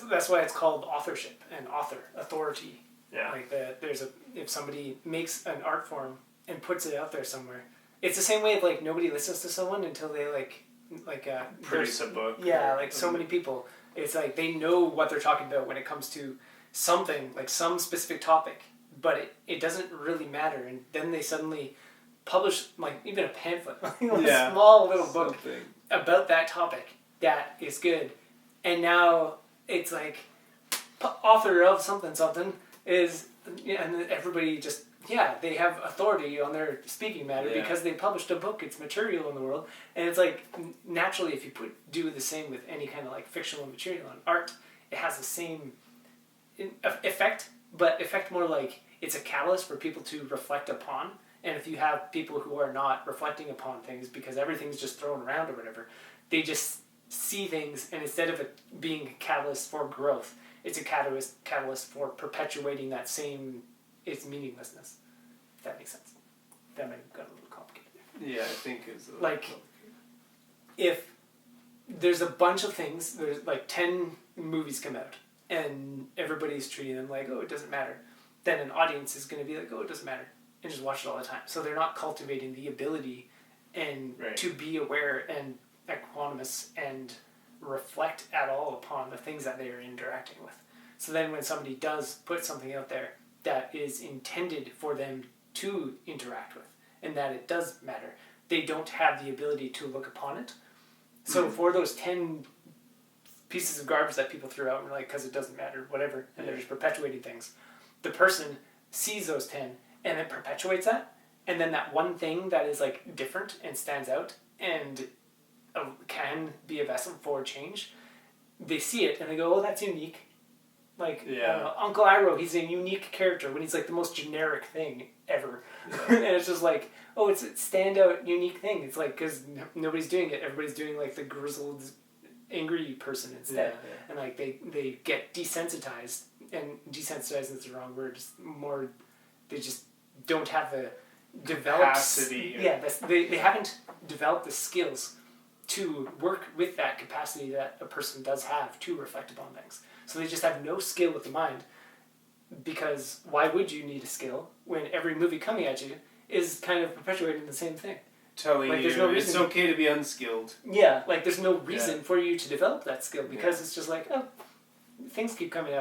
That's why it's called authorship and authority. Yeah. Like if somebody makes an art form and puts it out there somewhere, it's the same way of like nobody listens to someone until they produce a book. Yeah, like so many people. It's like they know what they're talking about when it comes to something, like some specific topic, but it doesn't really matter. And then they suddenly publish like even a pamphlet, a small little book about that topic that is good. And now it's like author of something is, and everybody just, they have authority on their speaking matter because they published a book. It's material in the world. And it's like, naturally, if you do the same with any kind of like fictional material and art, it has the same effect, but effect more like it's a catalyst for people to reflect upon. And if you have people who are not reflecting upon things because everything's just thrown around or whatever, they just see things, and instead of it being a catalyst for growth, it's a catalyst for perpetuating that same, its meaninglessness. If that makes sense. That might have got a little complicated. Yeah, I think it's like, if there's a bunch of things, there's like 10 movies come out, and everybody's treating them like, oh, it doesn't matter, then an audience is going to be like, oh, it doesn't matter, and just watch it all the time. So they're not cultivating the ability and to be aware and equanimous and reflect at all upon the things that they are interacting with. So then when somebody does put something out there that is intended for them to interact with and that it does matter, they don't have the ability to look upon it. So for those 10 pieces of garbage that people threw out and like, because it doesn't matter, whatever, and they're just perpetuating things, the person sees those 10 and then perpetuates that, and then that one thing that is like different and stands out and can be a vessel for change, they see it and they go, oh, that's unique. Like, Uncle Iroh, he's a unique character when he's like the most generic thing ever. And it's just like, oh, it's a standout, unique thing. It's like, because nobody's doing it. Everybody's doing like the grizzled, angry person instead. And like they get desensitized, and desensitized is the wrong word, just more, they just don't have the developed capacity. They haven't developed the skills to work with that capacity that a person does have to reflect upon things. So they just have no skill with the mind, because why would you need a skill when every movie coming at you is kind of perpetuating the same thing? Telling like, you no reason it's okay to be unskilled. Yeah, like there's no reason for you to develop that skill, because it's just like, oh, things keep coming out.